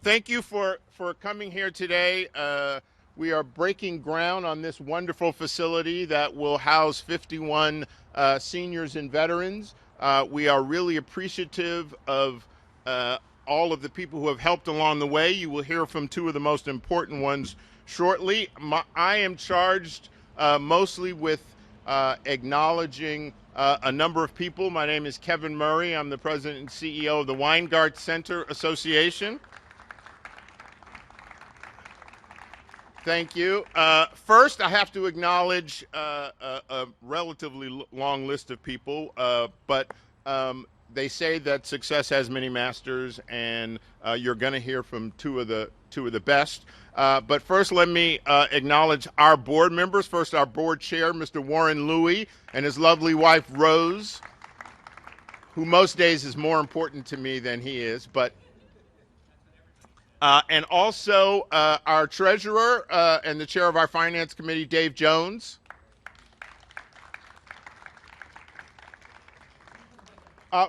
Thank you for coming here today. We are breaking ground on this wonderful facility that will house 51 seniors and veterans. We are really appreciative of all of the people who have helped along the way. You will hear from two of the most important ones shortly. I am charged mostly with acknowledging a number of people. My name is Kevin Murray. I'm the president and CEO of the Weingart Center Association. Thank you. First, I have to acknowledge a relatively long list of people, but they say that success has many masters, and you're going to hear from two of the best. But first, let me acknowledge our board members. First, our board chair, Mr. Warren Louie, and his lovely wife, Rose, who most days is more important to me than he is, but and also our treasurer and the chair of our finance committee, Dave Jones.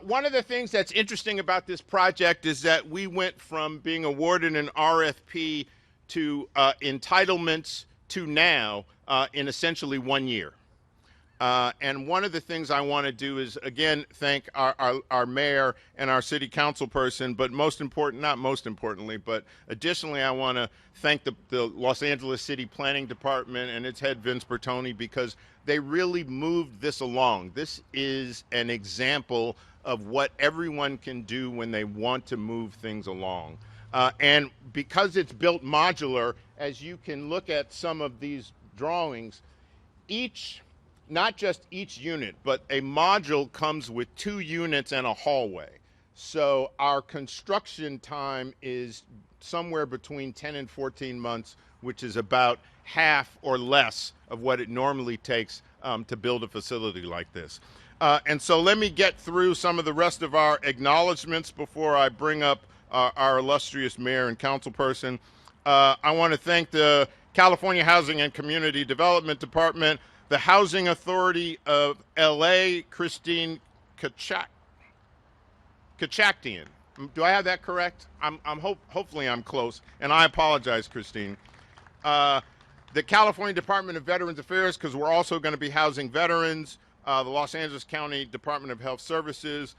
One of the things that's interesting about this project is that we went from being awarded an RFP to entitlements to now in essentially 1 year. And one of the things I want to do is, again, thank our mayor and our city council person, but not most importantly, but additionally, I want to thank the Los Angeles City Planning Department and its head, Vince Bertoni, because they really moved this along. This is an example of what everyone can do when they want to move things along. And because it's built modular, as you can look at some of these drawings, not just each unit, but a module comes with 2 units and a hallway. So our construction time is somewhere between 10 and 14 months, which is about half or less of what it normally takes to build a facility like this. And so let me get through some of the rest of our acknowledgments before I bring up our illustrious mayor and councilperson. I want to thank the California Housing and Community Development Department, the Housing Authority of LA, Christine Kachaktian. Do I have that correct? Hopefully I'm close, and I apologize, Christine. The California Department of Veterans Affairs, because we're also going to be housing veterans, the Los Angeles County Department of Health Services,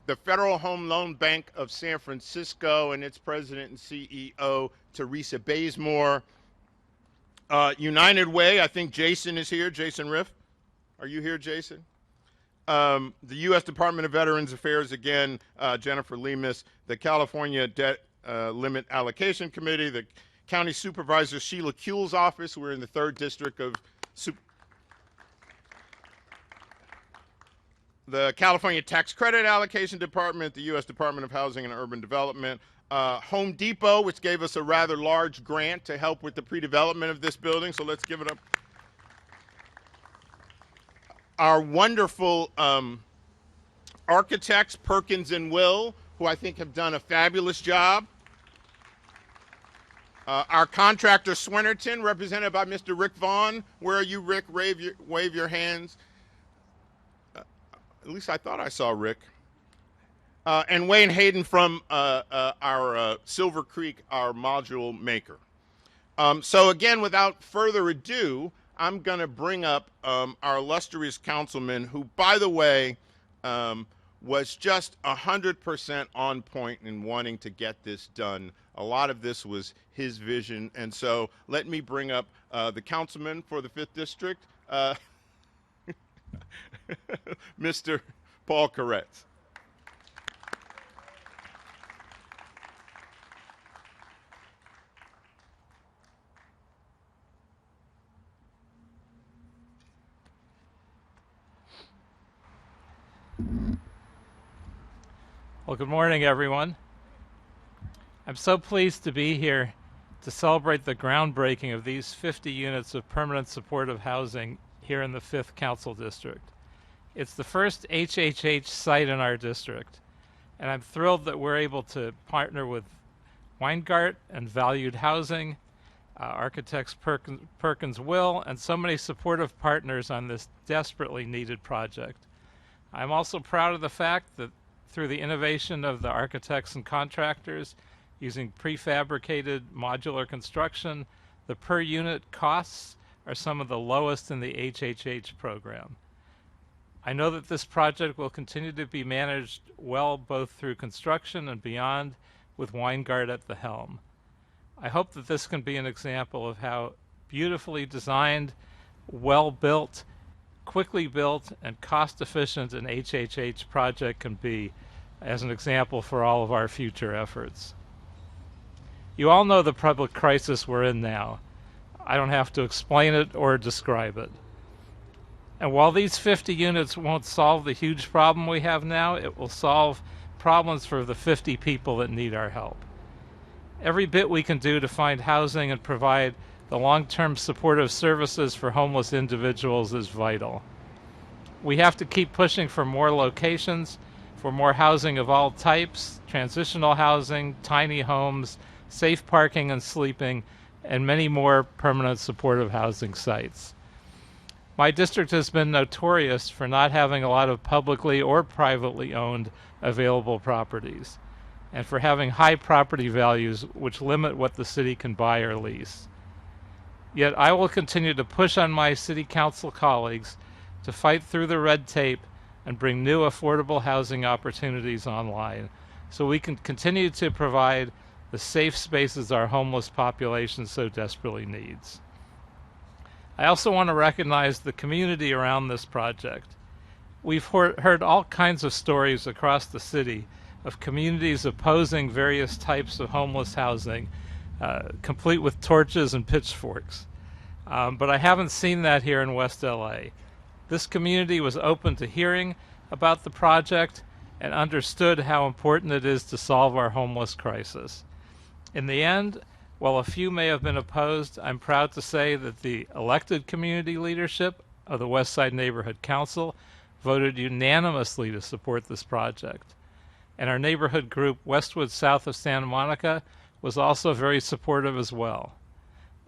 the Federal Home Loan Bank of San Francisco and its president and CEO, Teresa Bazemore, United Way, I think Jason is here. Jason Riff, are you here, Jason? The U.S. Department of Veterans Affairs, again, Jennifer Lemus, the California Debt Limit Allocation Committee, the County Supervisor Sheila Kuehl's office. We're in the 3rd District of the California Tax Credit Allocation Department, the U.S. Department of Housing and Urban Development, Home Depot, which gave us a rather large grant to help with the pre-development of this building, so let's give it up. Our wonderful architects, Perkins and Will, who I think have done a fabulous job. Our contractor, Swinnerton, represented by Mr. Rick Vaughn. Where are you, Rick? Wave your hands. At least I thought I saw Rick. And Wayne Hayden from our Silver Creek, our module maker. So again, without further ado, I'm going to bring up our illustrious councilman, who, by the way, was just 100% on point in wanting to get this done. A lot of this was his vision, and so let me bring up the councilman for the 5th District, Mr. Paul Koretz. Well, good morning, everyone. I'm so pleased to be here to celebrate the groundbreaking of these 50 units of permanent supportive housing here in the 5th Council District. It's the first HHH site in our district, and I'm thrilled that we're able to partner with Weingart and Valued Housing, architects Perkins Will, and so many supportive partners on this desperately needed project. I'm also proud of the fact that through the innovation of the architects and contractors, Using prefabricated modular construction, the per unit costs are some of the lowest in the HHH program. I know that this project will continue to be managed well both through construction and beyond, with Weingart at the helm. I hope that this can be an example of how beautifully designed, well-built, quickly built, and cost-efficient an HHH project can be as an example for all of our future efforts. You all know the public crisis we're in now. I don't have to explain it or describe it. And while these 50 units won't solve the huge problem we have now, it will solve problems for the 50 people that need our help. Every bit we can do to find housing and provide the long-term supportive services for homeless individuals is vital. We have to keep pushing for more locations, for more housing of all types, transitional housing, tiny homes, safe parking and sleeping, and many more permanent supportive housing sites. My district has been notorious for not having a lot of publicly or privately owned available properties, and for having high property values which limit what the city can buy or lease. Yet I will continue to push on my city council colleagues to fight through the red tape and bring new affordable housing opportunities online so we can continue to provide the safe spaces our homeless population so desperately needs. I also want to recognize the community around this project. We've heard all kinds of stories across the city of communities opposing various types of homeless housing, complete with torches and pitchforks. But I haven't seen that here in West LA. This community was open to hearing about the project and understood how important it is to solve our homeless crisis. In the end, while a few may have been opposed, I'm proud to say that the elected community leadership of the West Side Neighborhood Council voted unanimously to support this project. And our neighborhood group, Westwood South of Santa Monica, was also very supportive as well.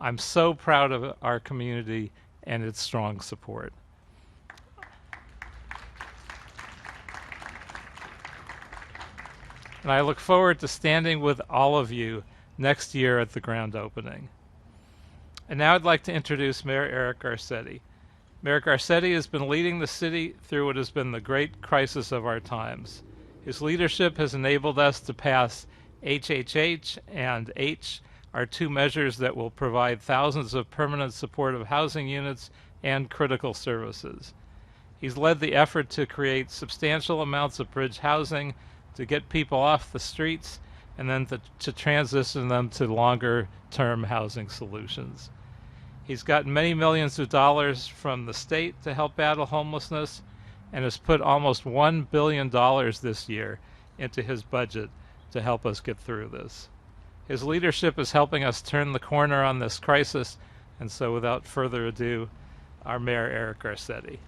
I'm so proud of our community and its strong support. And I look forward to standing with all of you next year at the grand opening. And now I'd like to introduce Mayor Eric Garcetti. Mayor Garcetti has been leading the city through what has been the great crisis of our times. His leadership has enabled us to pass HHH and H, our two measures that will provide thousands of permanent supportive housing units and critical services. He's led the effort to create substantial amounts of bridge housing to get people off the streets and then to transition them to longer-term housing solutions. He's gotten many millions of dollars from the state to help battle homelessness and has put almost $1 billion this year into his budget to help us get through this. His leadership is helping us turn the corner on this crisis, and so without further ado, our Mayor Eric Garcetti.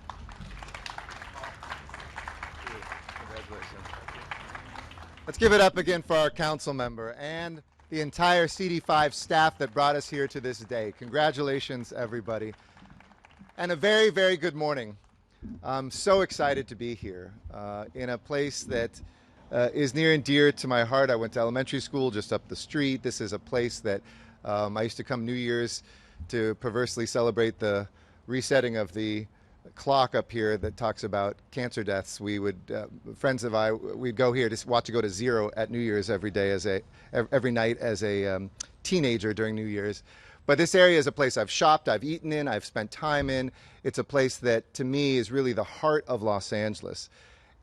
Let's give it up again for our council member and the entire CD5 staff that brought us here to this day. Congratulations, everybody. And a very, very good morning. I'm so excited to be here in a place that is near and dear to my heart. I went to elementary school just up the street. This is a place that I used to come New Year's to perversely celebrate the resetting of the clock up here that talks about cancer deaths. We would, friends of I, we'd go here to watch it go to zero at New Year's every night as a teenager during New Year's. But this area is a place I've shopped, I've eaten in, I've spent time in. It's a place that to me is really the heart of Los Angeles.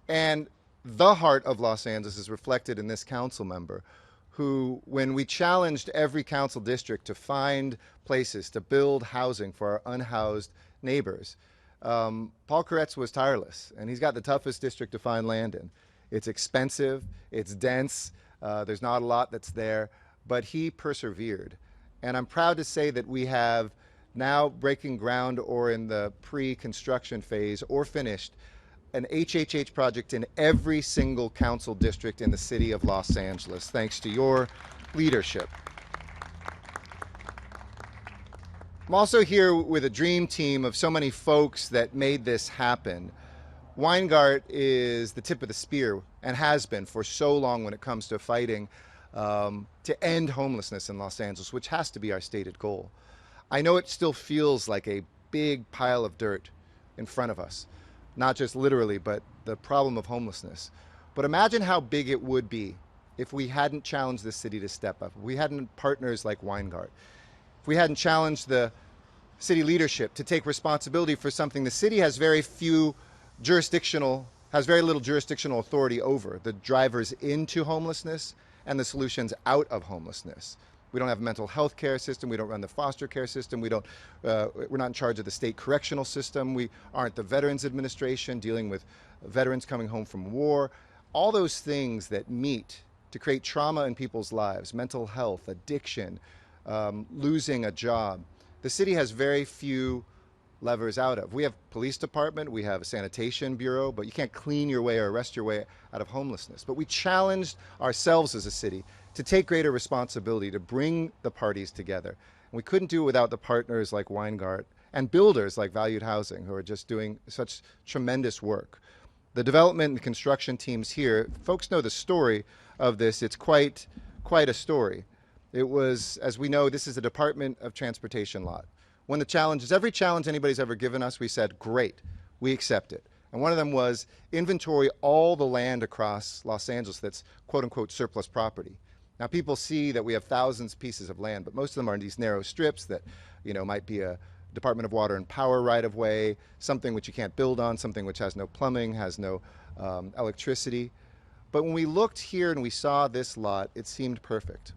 And the heart of Los Angeles is reflected in this council member who, when we challenged every council district to find places to build housing for our unhoused neighbors, Paul Koretz was tireless, and he's got the toughest district to find land in. It's expensive, it's dense, there's not a lot that's there, but he persevered. And I'm proud to say that we have now breaking ground or in the pre-construction phase or finished an HHH project in every single council district in the city of Los Angeles, thanks to your leadership. I'm also here with a dream team of so many folks that made this happen. Weingart is the tip of the spear and has been for so long when it comes to fighting to end homelessness in Los Angeles, which has to be our stated goal. I know it still feels like a big pile of dirt in front of us, not just literally, but the problem of homelessness. But imagine how big it would be if we hadn't challenged the city to step up, if we hadn't partners like Weingart, if we hadn't challenged the city leadership to take responsibility for something the city has very little jurisdictional authority over, the drivers into homelessness and the solutions out of homelessness. We don't have a mental health care system. We don't run the foster care system. We're not in charge of the state correctional system. We aren't the Veterans Administration dealing with veterans coming home from war. All those things that meet to create trauma in people's lives, mental health, addiction, losing a job. The city has very few levers out of. We have police department, we have a sanitation bureau, but you can't clean your way or arrest your way out of homelessness. But we challenged ourselves as a city to take greater responsibility, to bring the parties together. And we couldn't do it without the partners like Weingart and builders like Valued Housing, who are just doing such tremendous work. The development and construction teams here, folks know the story of this. It's quite a story. It was, as we know, this is a Department of Transportation lot. One of the challenges, every challenge anybody's ever given us, we said, great, we accept it. And one of them was inventory all the land across Los Angeles that's quote unquote surplus property. Now people see that we have thousands of pieces of land, but most of them are in these narrow strips that, might be a Department of Water and Power right of way, something which you can't build on, something which has no plumbing, has no electricity. But when we looked here and we saw this lot, it seemed perfect.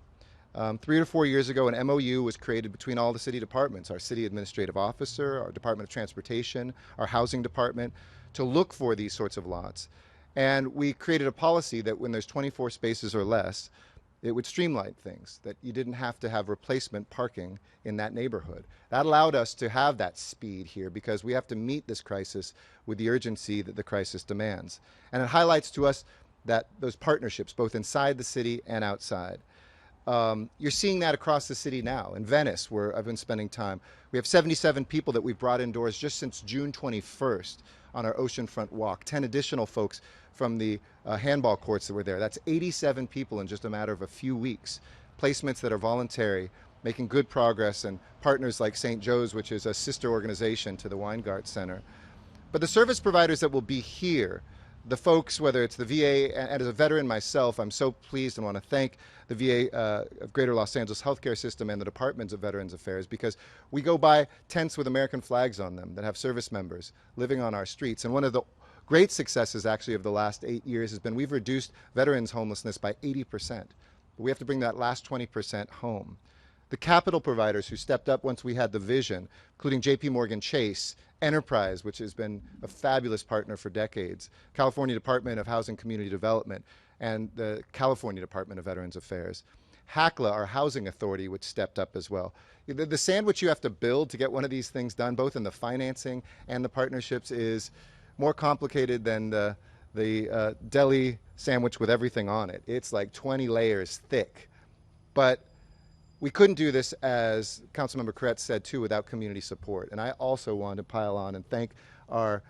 3 or 4 years ago, an MOU was created between all the city departments, our city administrative officer, our Department of Transportation, our housing department, to look for these sorts of lots. And we created a policy that when there's 24 spaces or less, it would streamline things, that you didn't have to have replacement parking in that neighborhood. That allowed us to have that speed here because we have to meet this crisis with the urgency that the crisis demands. And it highlights to us that those partnerships, both inside the city and outside. You're seeing that across the city now. In Venice, where I've been spending time, we have 77 people that we've brought indoors just since June 21st on our oceanfront walk. 10 additional folks from the handball courts that were there. That's 87 people in just a matter of a few weeks. Placements that are voluntary, making good progress, and partners like St. Joe's, which is a sister organization to the Weingart Center. But the service providers that will be here, the folks, whether it's the VA, and as a veteran myself, I'm so pleased and want to thank the VA of Greater Los Angeles Healthcare System and the Departments of Veterans Affairs, because we go by tents with American flags on them that have service members living on our streets. And one of the great successes actually of the last 8 years has been we've reduced veterans homelessness by 80%. But we have to bring that last 20% home. The capital providers who stepped up once we had the vision, including JP Morgan Chase, Enterprise, which has been a fabulous partner for decades, California Department of Housing Community Development, and the California Department of Veterans Affairs. HACLA, our housing authority, which stepped up as well. The sandwich you have to build to get one of these things done, both in the financing and the partnerships, is more complicated than the deli sandwich with everything on it. It's like 20 layers thick. But we couldn't do this, as Councilmember Koretz said too, without community support. And I also wanted to pile on and thank our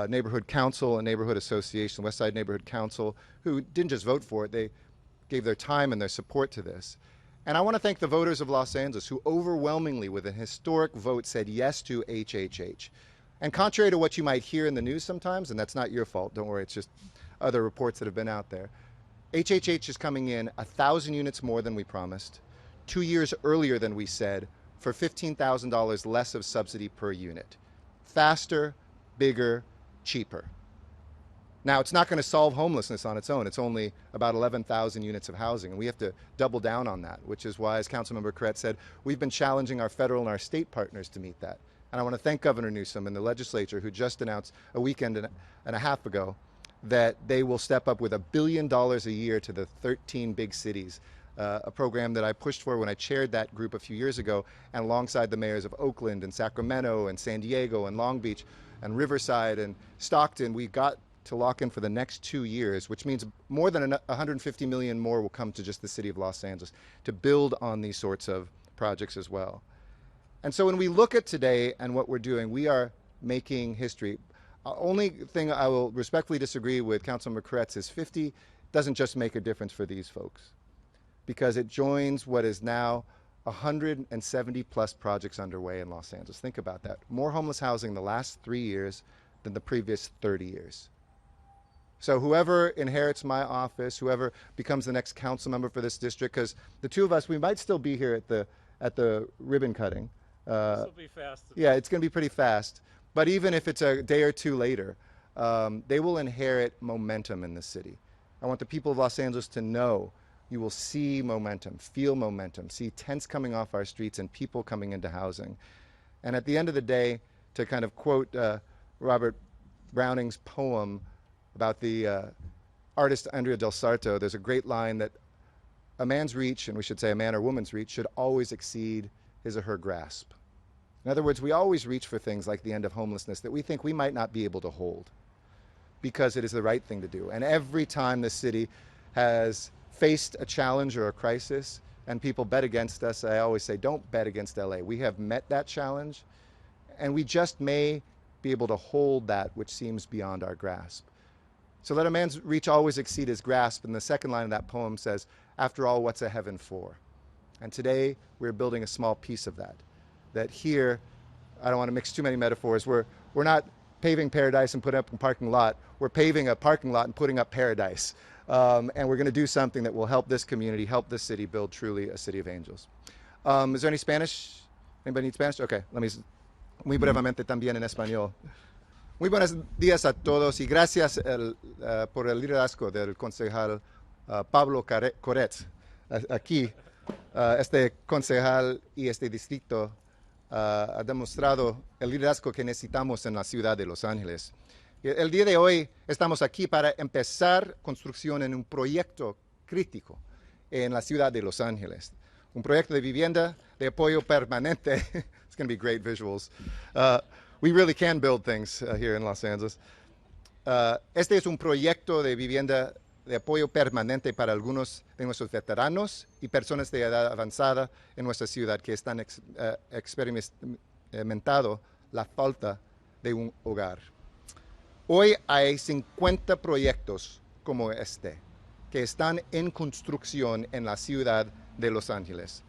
neighborhood council and neighborhood association, West Side Neighborhood Council, who didn't just vote for it, they gave their time and their support to this. And I want to thank the voters of Los Angeles who overwhelmingly, with a historic vote, said yes to HHH. And contrary to what you might hear in the news sometimes, and that's not your fault, don't worry, it's just other reports that have been out there, HHH is coming in 1,000 units more than we promised, 2 years earlier than we said, for $15,000 less of subsidy per unit. Faster, bigger, cheaper. Now, it's not going to solve homelessness on its own. It's only about 11,000 units of housing, and we have to double down on that, which is why, as Councilmember Koretz said, we've been challenging our federal and our state partners to meet that. And I want to thank Governor Newsom and the legislature, who just announced a weekend and a half ago that they will step up with $1 billion a year to the 13 big cities. A program that I pushed for when I chaired that group a few years ago, and alongside the mayors of Oakland and Sacramento and San Diego and Long Beach and Riverside and Stockton, we got to lock in for the next 2 years, which means more than 150 million more will come to just the city of Los Angeles to build on these sorts of projects as well. And so when we look at today and what we're doing, we are making history. Only thing I will respectfully disagree with Councilmember Koretz is 50 doesn't just make a difference for these folks. because it joins what is now 170 plus projects underway in Los Angeles. Think about that. More homeless housing in the last 3 years than the previous 30 years. So whoever inherits my office, whoever becomes the next council member for this district, because the two of us, we might still be here at the ribbon cutting. This will be fast. Yeah, it's going to be pretty fast. But even if it's a day or two later, they will inherit momentum in the city. I want the people of Los Angeles to know you will see momentum, feel momentum, see tents coming off our streets and people coming into housing. And at the end of the day, to kind of quote Robert Browning's poem about the artist Andrea del Sarto, there's a great line that a man's reach, and we should say a man or woman's reach, should always exceed his or her grasp. In other words, we always reach for things like the end of homelessness that we think we might not be able to hold because it is the right thing to do. And every time the city has faced a challenge or a crisis and people bet against us, I always say, don't bet against LA. We have met that challenge, and we just may be able to hold that which seems beyond our grasp. So let a man's reach always exceed his grasp. And the second line of that poem says, after all, what's a heaven for? And today we're building a small piece of that. That here, I don't want to mix too many metaphors, we're not paving paradise and putting up a parking lot. We're paving a parking lot and putting up paradise. And we're going to do something that will help this community, help this city build truly a city of angels. Is there any Spanish? Anybody need Spanish? Okay, let me, muy brevemente también en español. Muy buenos días a todos y gracias por el liderazgo del concejal Pablo Koretz. Aquí, este concejal y este distrito ha demostrado el liderazgo que necesitamos en la ciudad de Los Ángeles. El día de hoy estamos aquí para empezar construcción en un proyecto crítico en la ciudad de Los Ángeles. Un proyecto de vivienda de apoyo permanente. It's going to be great visuals. We really can build things here in Los Angeles. Este es un proyecto de vivienda de apoyo permanente para algunos de nuestros veteranos y personas de edad avanzada en nuestra ciudad que están experimentando la falta de un hogar. Hoy hay 50 proyectos como este que están en construcción en la ciudad de Los Ángeles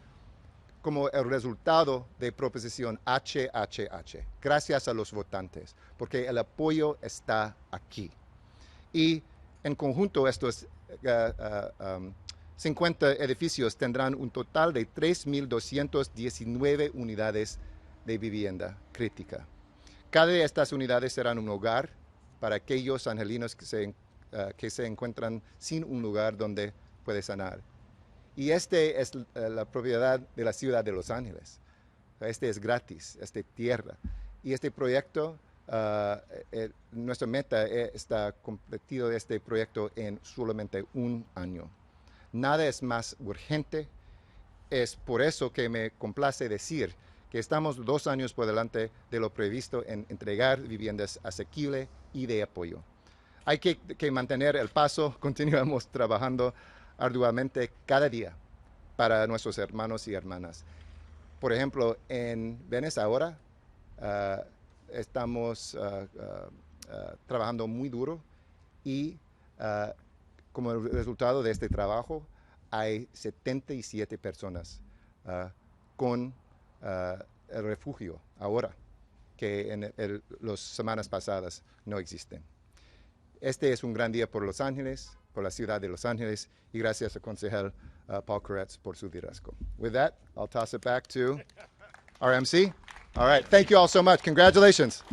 como el resultado de proposición HHH, gracias a los votantes, porque el apoyo está aquí. Y en conjunto estos 50 edificios tendrán un total de 3.219 unidades de vivienda crítica. Cada de estas unidades serán un hogar para aquellos angelinos que se encuentran sin un lugar donde puede sanar. Y este es la propiedad de la ciudad de Los Ángeles. Este es gratis, este tierra. Y este proyecto, nuestra meta está completido de este proyecto en solamente un año. Nada es más urgente. Es por eso que me complace decir que estamos 2 años por delante de lo previsto en entregar viviendas asequibles y de apoyo. Hay que mantener el paso, continuamos trabajando arduamente cada día para nuestros hermanos y hermanas. Por ejemplo, en Venice ahora estamos trabajando muy duro y como resultado de este trabajo hay 77 personas con el refugio ahora que en las semanas pasadas no existen. Este es un gran día por Los Ángeles, por la ciudad de Los Ángeles, y gracias al concejal Paul Koretz por su liderazgo. With that, I'll toss it back to our MC. All right, thank you all so much. Congratulations.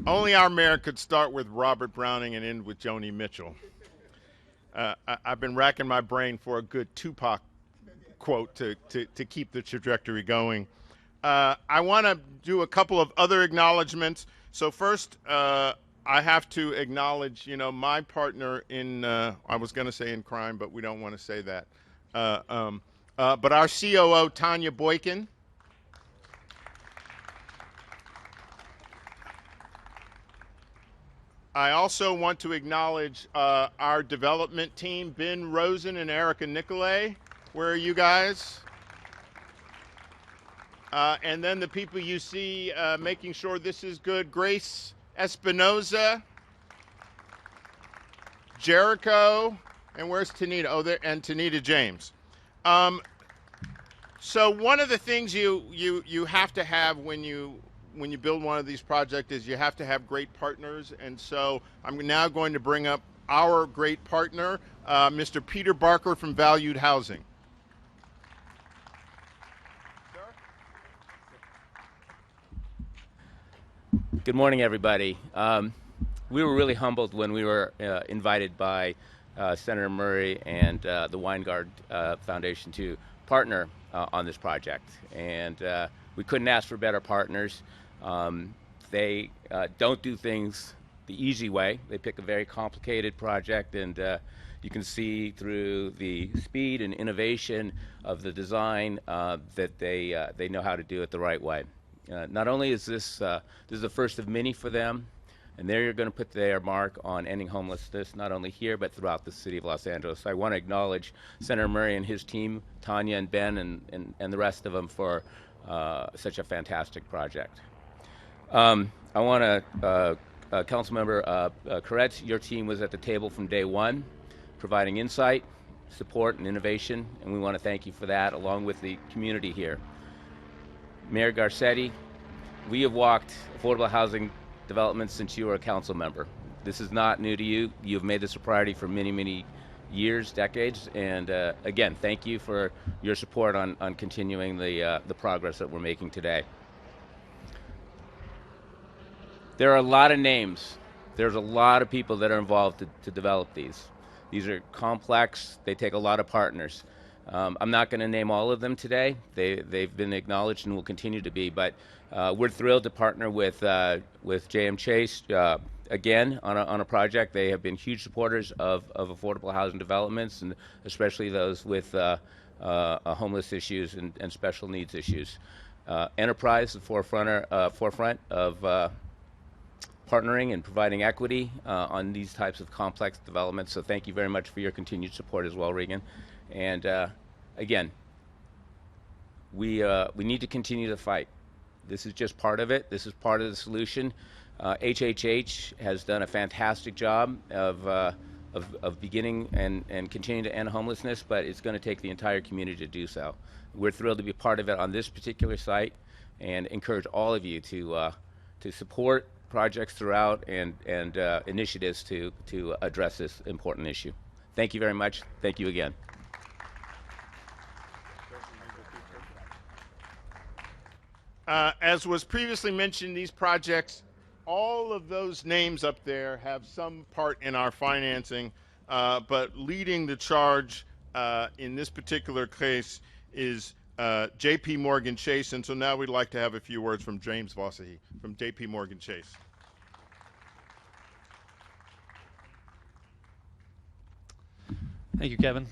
Only our mayor could start with Robert Browning and end with Joni Mitchell. I've been racking my brain for a good Tupac quote to keep the trajectory going. I want to do a couple of other acknowledgments. So first, I have to acknowledge, my partner in, I was going to say in crime, but we don't want to say that. But our COO, Tanya Boykin. I also want to acknowledge our development team, Ben Rosen and Erica Nicolay. Where are you guys? And then the people you see making sure this is good, Grace Espinoza. Jericho, and where's Tanita? Oh, there, and Tanita James. So one of the things you have to have when you build one of these projects is you have to have great partners, and so I'm now going to bring up our great partner, Mr. Peter Barker from Valued Housing. Good morning, everybody. We were really humbled when we were invited by Senator Murray and the Weingart Foundation to partner on this project. And we couldn't ask for better partners. They don't do things the easy way. They pick a very complicated project, and you can see through the speed and innovation of the design that they know how to do it the right way. Not only is this is the first of many for them, and they're going to put their mark on ending homelessness, not only here, but throughout the city of Los Angeles. So I want to acknowledge Senator Murray and his team, Tanya and Ben, and the rest of them for such a fantastic project. I want to, Councilmember Koretz, your team was at the table from day one, providing insight, support, and innovation, and we want to thank you for that, along with the community here. Mayor Garcetti, we have walked affordable housing development since you were a council member. This is not new to you. You've made this a priority for many, many years, decades, and again, thank you for your support on continuing the progress that we're making today. There are a lot of names. There's a lot of people that are involved to develop these. These are complex. They take a lot of partners. I'm not going to name all of them today. They've been acknowledged and will continue to be, but we're thrilled to partner with J.M. Chase again on a project. They have been huge supporters of affordable housing developments, and especially those with homeless issues and special needs issues. Enterprise, the forefront of partnering and providing equity on these types of complex developments. So thank you very much for your continued support as well, Regan. And again, we need to continue to fight. This is just part of it. This is part of the solution. HHH has done a fantastic job of beginning and continuing to end homelessness, but it's going to take the entire community to do so. We're thrilled to be part of it on this particular site, and encourage all of you to support projects throughout and initiatives to address this important issue. Thank you very much. Thank you again. As was previously mentioned, these projects, all of those names up there have some part in our financing, but leading the charge in this particular case is J.P. Morgan Chase, and so now we'd like to have a few words from James Vossahy from J.P. Morgan Chase. Thank you, Kevin.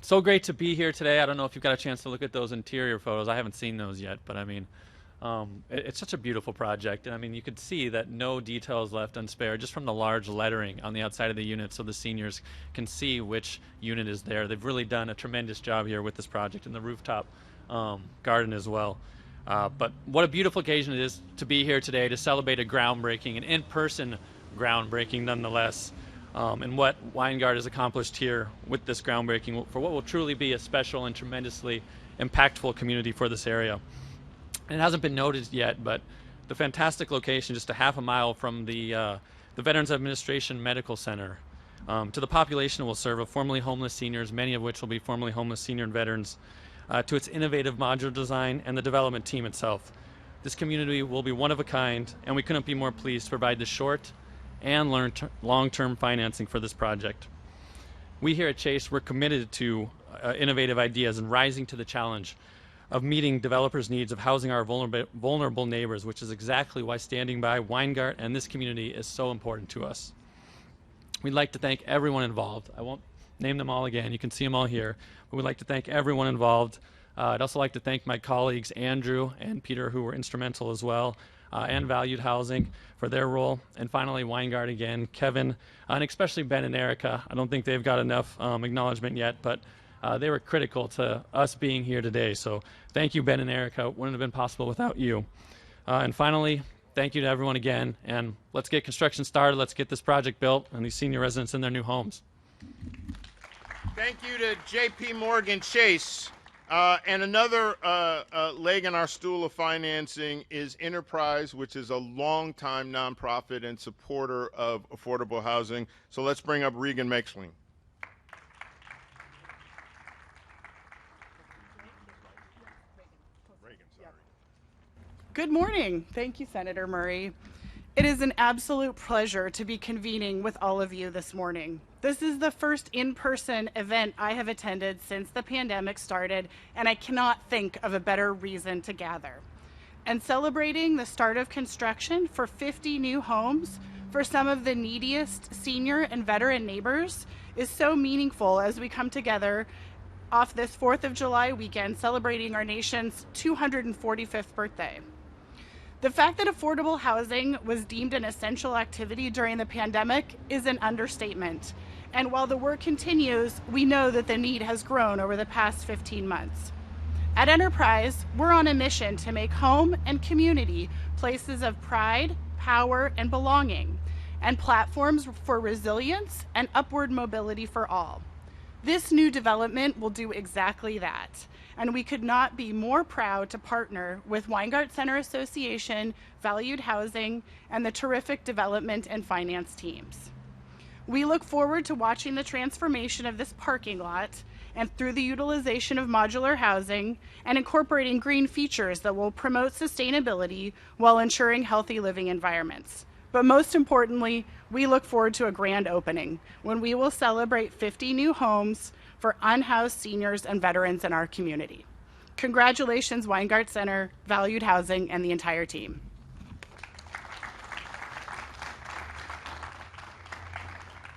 So great to be here today. I don't know if you've got a chance to look at those interior photos. I haven't seen those yet, but I mean, it's such a beautiful project. And I mean, you could see that no details left unspared just from the large lettering on the outside of the unit, so the seniors can see which unit is there. They've really done a tremendous job here with this project, and the rooftop garden as well. But what a beautiful occasion it is to be here today to celebrate a groundbreaking, an in-person groundbreaking nonetheless, and what Weingart has accomplished here with this groundbreaking for what will truly be a special and tremendously impactful community for this area. And it hasn't been noted yet, but the fantastic location just a half a mile from the Veterans Administration Medical Center to the population it will serve of formerly homeless seniors, many of which will be formerly homeless senior and veterans, to its innovative modular design and the development team itself. This community will be one of a kind, and we couldn't be more pleased to provide the short and long-term financing for this project. We here at Chase, we're committed to innovative ideas and rising to the challenge of meeting developers' needs of housing our vulnerable neighbors, which is exactly why standing by Weingart and this community is so important to us. We'd like to thank everyone involved. I won't name them all again. You can see them all here. But we'd like to thank everyone involved. I'd also like to thank my colleagues Andrew and Peter, who were instrumental as well, and Valued Housing for their role. And finally, Weingart again, Kevin, and especially Ben and Erica. I don't think they've got enough acknowledgement yet, but they were critical to us being here today. So thank you, Ben and Erica. It wouldn't have been possible without you. And finally, thank you to everyone again, and let's get construction started. Let's get this project built and these senior residents in their new homes. Thank you to J.P. Morgan Chase. And another leg in our stool of financing is Enterprise, which is a longtime nonprofit and supporter of affordable housing. So let's bring up Regan Makesling. Good morning. Thank you, Senator Murray. It is an absolute pleasure to be convening with all of you this morning. This is the first in-person event I have attended since the pandemic started, and I cannot think of a better reason to gather. And celebrating the start of construction for 50 new homes for some of the neediest senior and veteran neighbors is so meaningful as we come together off this 4th of July weekend celebrating our nation's 245th birthday. The fact that affordable housing was deemed an essential activity during the pandemic is an understatement. And while the work continues, we know that the need has grown over the past 15 months. At Enterprise, we're on a mission to make home and community places of pride, power, and belonging, and platforms for resilience and upward mobility for all. This new development will do exactly that. And we could not be more proud to partner with Weingart Center Association, Valued Housing, and the terrific development and finance teams. We look forward to watching the transformation of this parking lot and through the utilization of modular housing and incorporating green features that will promote sustainability while ensuring healthy living environments. But most importantly, we look forward to a grand opening when we will celebrate 50 new homes for unhoused seniors and veterans in our community. Congratulations, Weingart Center, Valued Housing, and the entire team.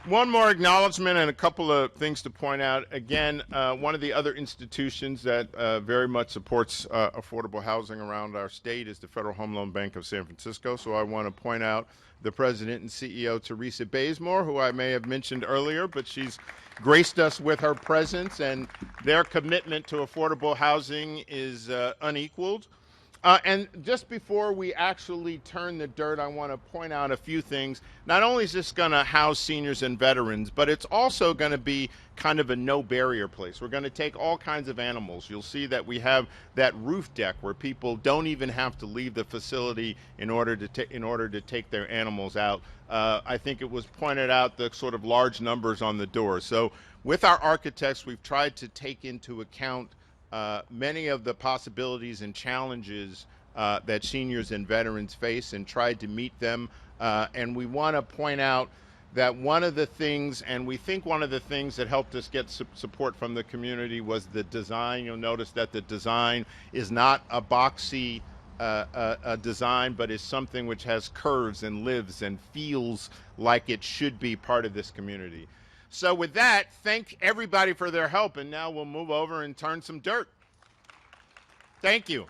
One more acknowledgement and a couple of things to point out. Again, one of the other institutions that very much supports affordable housing around our state is the Federal Home Loan Bank of San Francisco. So I want to point out the president and CEO, Teresa Bazemore, who I may have mentioned earlier, but she's graced us with her presence, and their commitment to affordable housing is unequaled. And just before we actually turn the dirt, I want to point out a few things. Not only is this going to house seniors and veterans, but it's also going to be kind of a no-barrier place. We're going to take all kinds of animals. You'll see that we have that roof deck where people don't even have to leave the facility in order to take their animals out. I think it was pointed out the sort of large numbers on the door. So with our architects, we've tried to take into account many of the possibilities and challenges that seniors and veterans face and tried to meet them. And we want to point out that one of the things, and we think one of the things that helped us get support from the community was the design. You'll notice that the design is not a boxy design, but is something which has curves and lives and feels like it should be part of this community. So with that, thank everybody for their help, and now we'll move over and turn some dirt. Thank you.